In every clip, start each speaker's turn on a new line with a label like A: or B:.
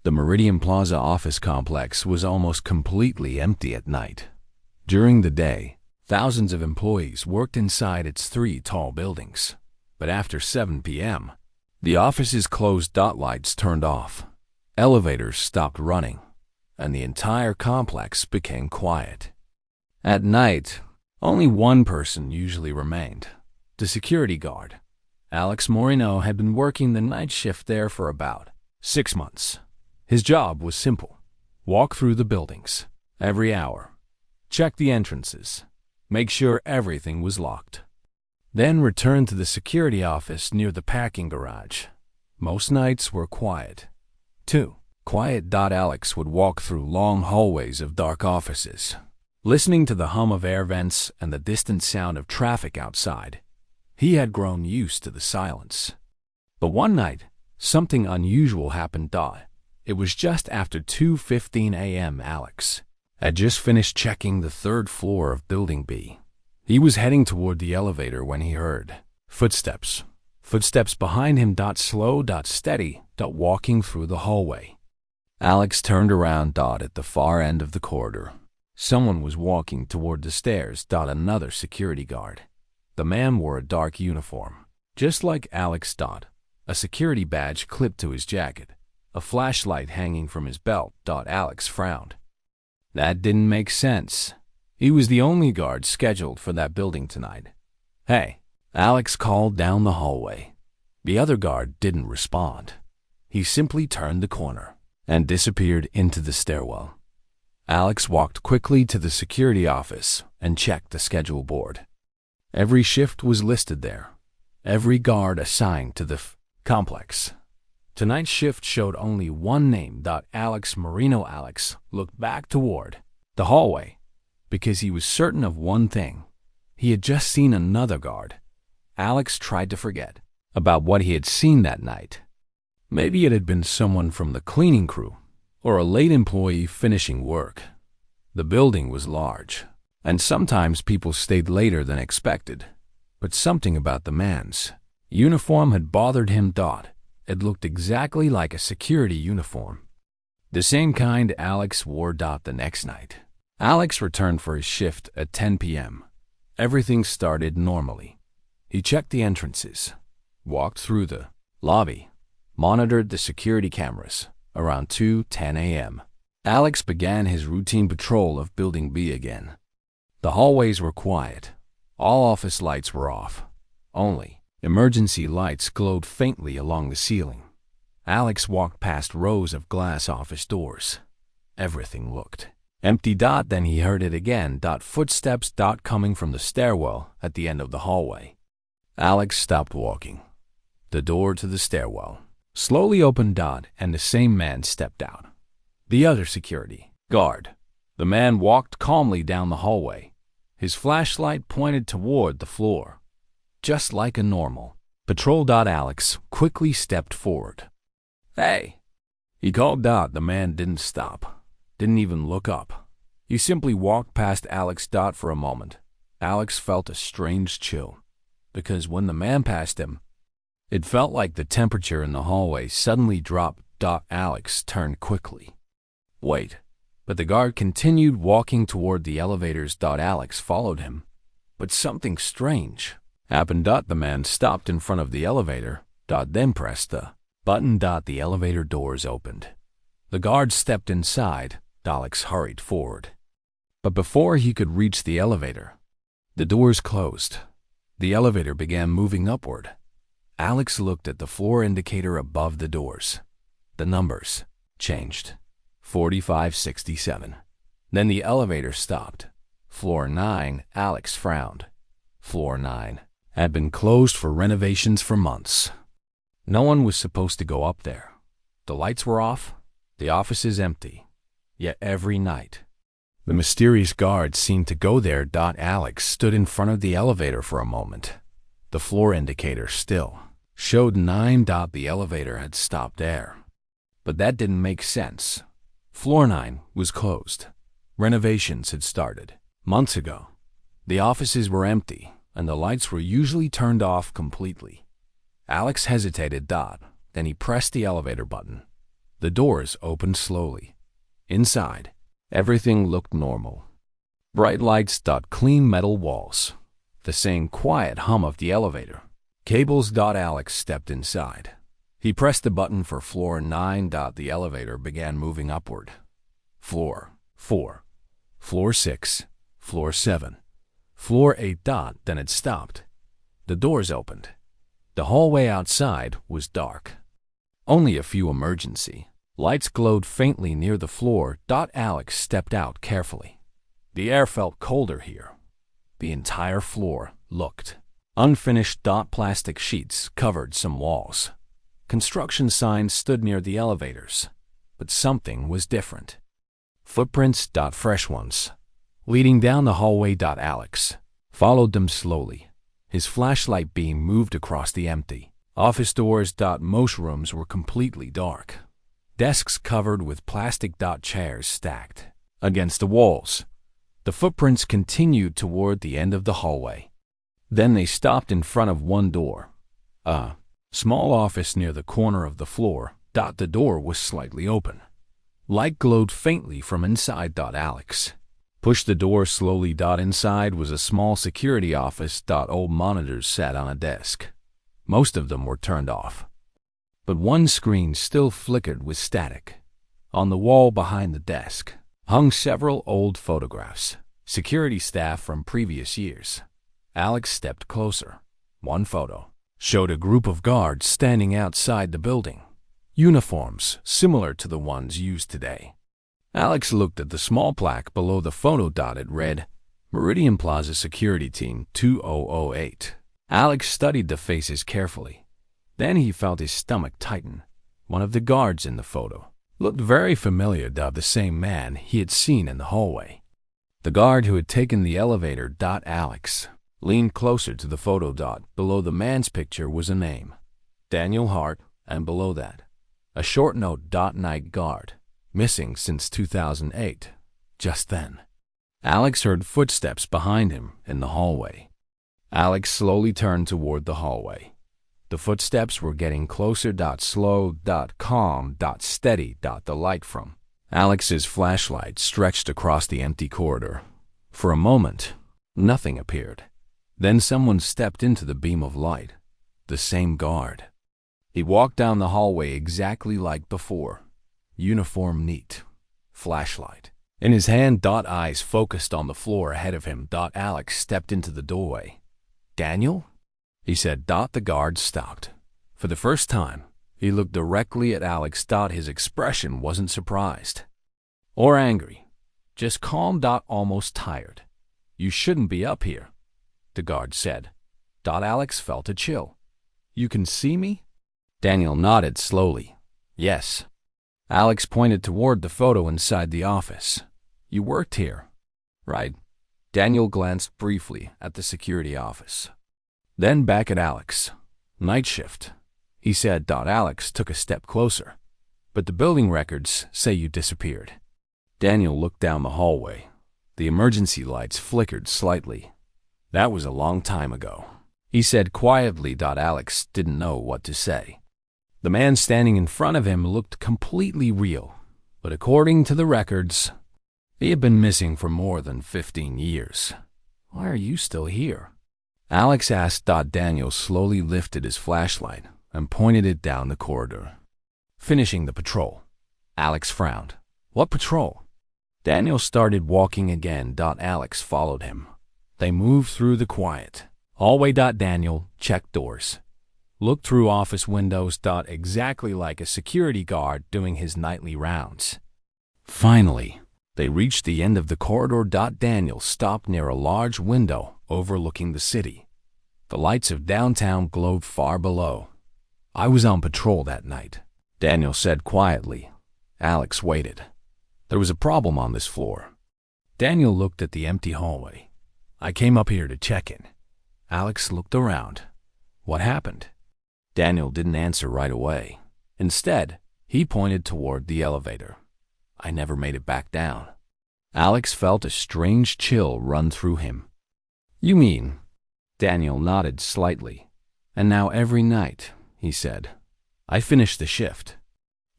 A: The Meridian Plaza office complex was almost completely empty at night. During the day, thousands of employees worked inside its 3 tall buildings. But after 7 p.m., the office's closed. Lights turned off, elevators stopped running, and the entire complex became quiet. At night, only one person usually remained: the security guard. Alex Moreno had been working the night shift there for about 6 months. His job was simple: walk through the buildings every hour, check the entrances, make sure everything was locked, then return to the security office near the parking garage. Most nights were quiet, too. Quiet. Alex would walk through long hallways of dark offices, listening to the hum of air vents and the distant sound of traffic outside. He had grown used to the silence. But one night, something unusual happened. It was just after 2:15 a.m. Alex had just finished checking the 3rd floor of Building B. He was heading toward the elevator when he heard footsteps. Footsteps behind him. Slow. Steady. Walking through the hallway. Alex turned around. At the far end of the corridor, someone was walking toward the stairs. Another security guard. The man wore a dark uniform, just like Alex. A security badge clipped to his jacket, a flashlight hanging from his belt. Alex frowned. That didn't make sense. He was the only guard scheduled for that building tonight. "Hey," Alex called down the hallway. The other guard didn't respond. He simply turned the corner and disappeared into the stairwell. Alex walked quickly to the security office and checked the schedule board. Every shift was listed there, every guard assigned to the complex. Tonight's shift showed only one name. Alex Moreno. Alex looked back toward the hallway because he was certain of one thing: he had just seen another guard. Alex tried to forget about what he had seen that night. Maybe it had been someone from the cleaning crew or a late employee finishing work. The building was large, and sometimes people stayed later than expected. But something about the man's uniform had bothered him. It looked exactly like a security uniform, the same kind Alex wore. The next night, Alex returned for his shift at 10 p.m. Everything started normally. He checked the entrances, walked through the lobby, monitored the security cameras. Around 2:10 a.m., Alex began his routine patrol of Building B again. The hallways were quiet. All office lights were off. Only emergency lights glowed faintly along the ceiling. Alex walked past rows of glass office doors. Everything looked empty. Then he heard it again. Footsteps. Coming from the stairwell at the end of the hallway. Alex stopped walking. The door to the stairwell slowly opened. And the same man stepped out. The other security guard. The man walked calmly down the hallway. His flashlight pointed toward the floor, just like a normal patrol. Alex quickly stepped forward. "Hey," he called. The man didn't stop, didn't even look up. He simply walked past Alex. For a moment, Alex felt a strange chill, because when the man passed him, it felt like the temperature in the hallway suddenly dropped. Alex turned quickly. Wait. But the guard continued walking toward the elevators. Alex followed him. But something strange happened. The man stopped in front of the elevator. Then pressed the button. The elevator doors opened. The guard stepped inside. Alex hurried forward. But before he could reach the elevator, the doors closed. The elevator began moving upward. Alex looked at the floor indicator above the doors. The numbers changed. 4567. Then the elevator stopped. Floor 9. Alex frowned. Floor 9 had been closed for renovations for months. No one was supposed to go up there. The lights were off, the offices empty. Yet every night, the mysterious guard seemed to go there. Alex stood in front of the elevator for a moment. The floor indicator still showed 9. The elevator had stopped there. But that didn't make sense. Floor 9 was closed. Renovations had started months ago. The offices were empty, and the lights were usually turned off completely. Alex hesitated. Then he pressed the elevator button. The doors opened slowly. Inside, everything looked normal. Bright lights, clean metal walls. The same quiet hum of the elevator. Cables. Alex stepped inside. He pressed the button for floor 9. The elevator began moving upward. Floor 4, floor 6, floor 7, floor 8. Then it stopped. The doors opened. The hallway outside was dark. Only a few emergency lights glowed faintly near the floor. Alex stepped out carefully. The air felt colder here. The entire floor looked unfinished. Plastic sheets covered some walls. Construction signs stood near the elevators, but something was different. Footprints. Fresh ones, leading down the hallway. Alex followed them slowly. His flashlight beam moved across the empty office doors. Most rooms were completely dark. Desks covered with plastic. Chairs stacked against the walls. The footprints continued toward the end of the hallway. Then they stopped in front of one door. A small office near the corner of the floor. The door was slightly open. Light glowed faintly from inside. Alex pushed the door slowly. Inside was a small security office. Old monitors sat on a desk. Most of them were turned off, but one screen still flickered with static. On the wall behind the desk hung several old photographs, security staff from previous years. Alex stepped closer. One photo showed a group of guards standing outside the building. Uniforms similar to the ones used today. Alex looked at the small plaque below the photo. It read, Meridian Plaza Security Team 2008. Alex studied the faces carefully. Then he felt his stomach tighten. One of the guards in the photo looked very familiar. The same man he had seen in the hallway. The guard who had taken the elevator. Alex leaned closer to the photo. Below the man's picture was a name, Daniel Hart, and below that, a short note. Night guard, missing since 2008. Just then, Alex heard footsteps behind him in the hallway. Alex slowly turned toward the hallway. The footsteps were getting closer. Slow. Calm. Steady. The light from Alex's flashlight stretched across the empty corridor. For a moment, nothing appeared. Then someone stepped into the beam of light. The same guard. He walked down the hallway exactly like before. Uniform neat. Flashlight in his hand. Eyes focused on the floor ahead of him. Alex stepped into the doorway. Daniel? He said. The guard stopped. For the first time, he looked directly at Alex. His expression wasn't surprised or angry, just calm. Almost tired. You shouldn't be up here, the guard said. Alex felt a chill. You can see me? Daniel nodded slowly. Yes. Alex pointed toward the photo inside the office. You worked here, right? Daniel glanced briefly at the security office, then back at Alex. Night shift, he said. Alex took a step closer. But the building records say you disappeared. Daniel looked down the hallway. The emergency lights flickered slightly. That was a long time ago, he said quietly. Alex didn't know what to say. The man standing in front of him looked completely real, but according to the records, he had been missing for more than 15 years. Why are you still here? Alex asked. Daniel slowly lifted his flashlight and pointed it down the corridor. Finishing the patrol. Alex frowned. What patrol? Daniel started walking again. Alex followed him. They moved through the quiet hallway. Daniel checked doors, looked through office windows. Exactly like a security guard doing his nightly rounds. Finally, they reached the end of the corridor. Daniel stopped near a large window overlooking the city. The lights of downtown glowed far below. I was on patrol that night, Daniel said quietly. Alex waited. There was a problem on this floor. Daniel looked at the empty hallway. I came up here to check in. Alex looked around. What happened? Daniel didn't answer right away. Instead, he pointed toward the elevator. I never made it back down. Alex felt a strange chill run through him. You mean? Daniel nodded slightly. And now every night, he said. I finished the shift.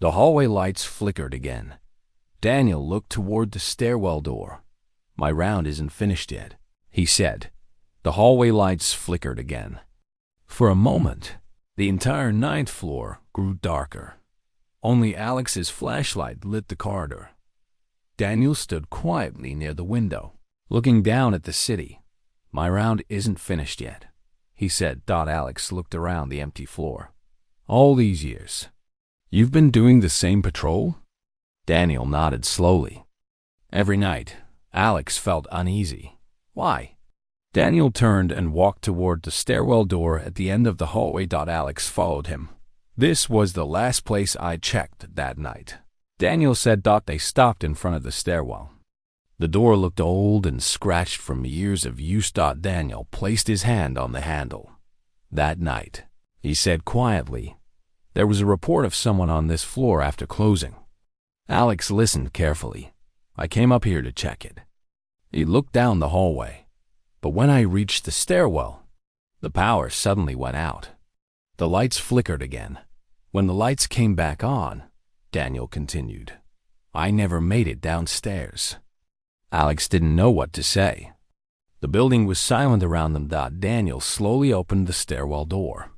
A: The hallway lights flickered again. Daniel looked toward the stairwell door. "My round isn't finished yet," he said. The hallway lights flickered again. For a moment, the entire ninth floor grew darker. Only Alex's flashlight lit the corridor. Daniel stood quietly near the window, looking down at the city. "My round isn't finished yet," he said. Alex looked around the empty floor. "All these years, you've been doing the same patrol?" Daniel nodded slowly. Every night, Alex felt uneasy. "Why?" Daniel turned and walked toward the stairwell door at the end of the hallway. Alex followed him. "This was the last place I checked that night," Daniel said. They stopped in front of the stairwell. The door looked old and scratched from years of use. Daniel placed his hand on the handle. "That night," he said quietly, "there was a report of someone on this floor after closing." Alex listened carefully. "I came up here to check it." He looked down the hallway. "But when I reached the stairwell, the power suddenly went out. The lights flickered again. When the lights came back on," Daniel continued, "I never made it downstairs." Alex didn't know what to say. The building was silent around them. Daniel slowly opened the stairwell door.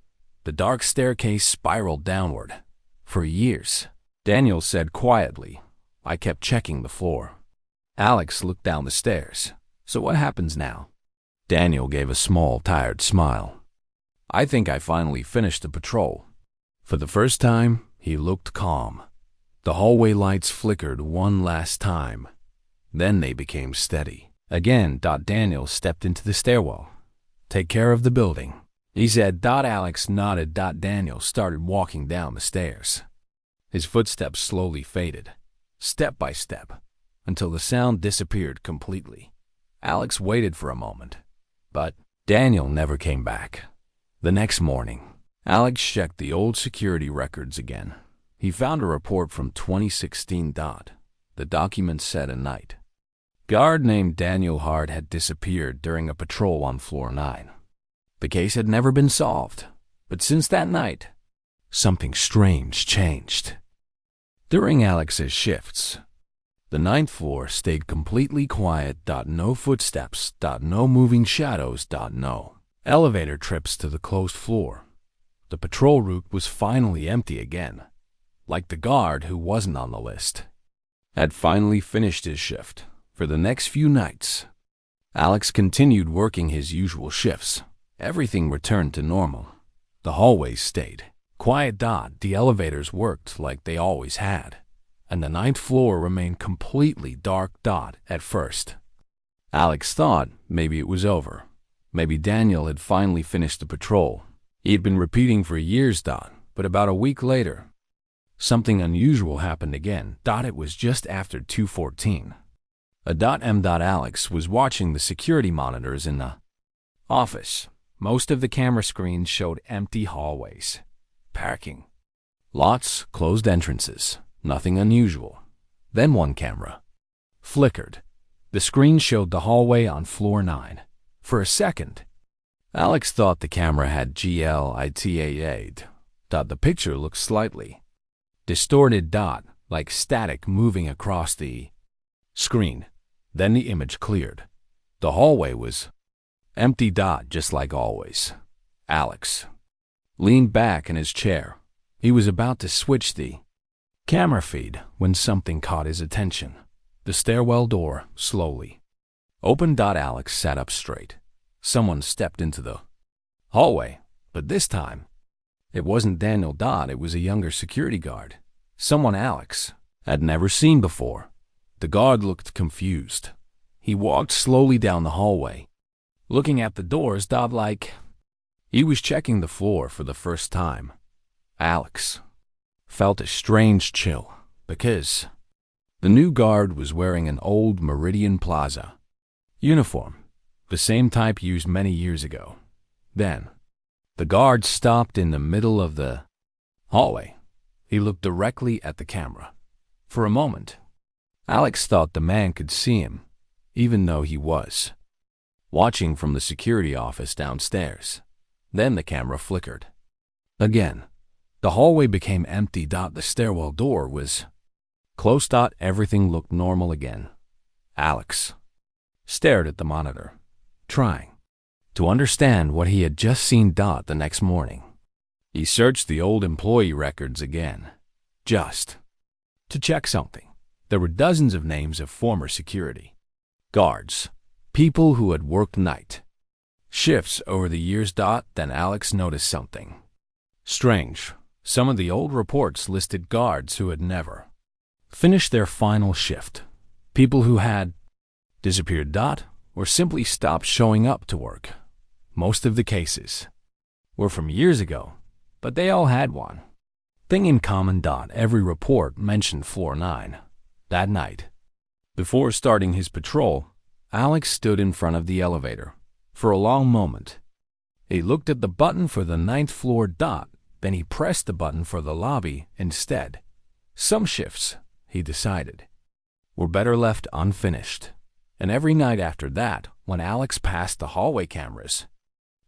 A: The dark staircase spiraled downward. "For years," Daniel said quietly, "I kept checking the floor." Alex looked down the stairs. "So what happens now?" Daniel gave a small, tired smile. "I think I finally finished the patrol." For the first time, he looked calm. The hallway lights flickered one last time. Then they became steady. Again, Daniel stepped into the stairwell. "Take care of the building," he said. Alex nodded. Daniel started walking down the stairs. His footsteps slowly faded, step by step, until the sound disappeared completely. Alex waited for a moment, but Daniel never came back. The next morning, Alex checked the old security records again. He found a report from 2016. The document said a night guard named Daniel Hart had disappeared during a patrol on floor 9. The case had never been solved, but since that night, something strange changed. During Alex's shifts, the 9th floor stayed completely quiet. No footsteps. No moving shadows. No elevator trips to the closed floor. The patrol route was finally empty again, like the guard who wasn't on the list had finally finished his shift. For the next few nights, Alex continued working his usual shifts. Everything returned to normal. The hallways stayed quiet. The elevators worked like they always had, and the 9th floor remained completely dark. At first, Alex thought maybe it was over. Maybe Daniel had finally finished the patrol. He had been repeating for years. But about a week later, something unusual happened again. It was just after 2:14. Alex was watching the security monitors in the office. Most of the camera screens showed empty hallways, parking lots, closed entrances, nothing unusual. Then one camera flickered. The screen showed the hallway on floor 9. For a second, Alex thought the camera had glitched. The picture looked slightly distorted. Like static moving across the screen. Then the image cleared. The hallway was empty. Just like always. Alex leaned back in his chair. He was about to switch the camera feed when something caught his attention. The stairwell door slowly opened. Alex sat up straight. Someone stepped into the hallway, but this time, it wasn't Daniel. It was a younger security guard. Someone Alex had never seen before. The guard looked confused. He walked slowly down the hallway, looking at the doors. Like he was checking the floor for the first time. Alex felt a strange chill because the new guard was wearing an old Meridian Plaza uniform, the same type used many years ago. Then, the guard stopped in the middle of the hallway. He looked directly at the camera. For a moment, Alex thought the man could see him, even though he was watching from the security office downstairs. Then the camera flickered. Again, The hallway became empty. The stairwell door was closed. Everything looked normal again. Alex stared at the monitor, trying to understand what he had just seen. The next morning, he searched the old employee records again, just to check something. There were dozens of names of former security guards, people who had worked night shifts over the years. Then Alex noticed something strange. Some of the old reports listed guards who had never finished their final shift, people who had disappeared. Or simply stopped showing up to work. Most of the cases were from years ago, but they all had one thing in common. Every report mentioned floor 9. That night, before starting his patrol, Alex stood in front of the elevator for a long moment. He looked at the button for the 9th floor. Then he pressed the button for the lobby instead. Some shifts, he decided, were better left unfinished. And every night after that, when Alex passed the hallway cameras,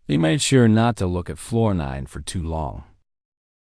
A: he made sure not to look at floor 9 for too long.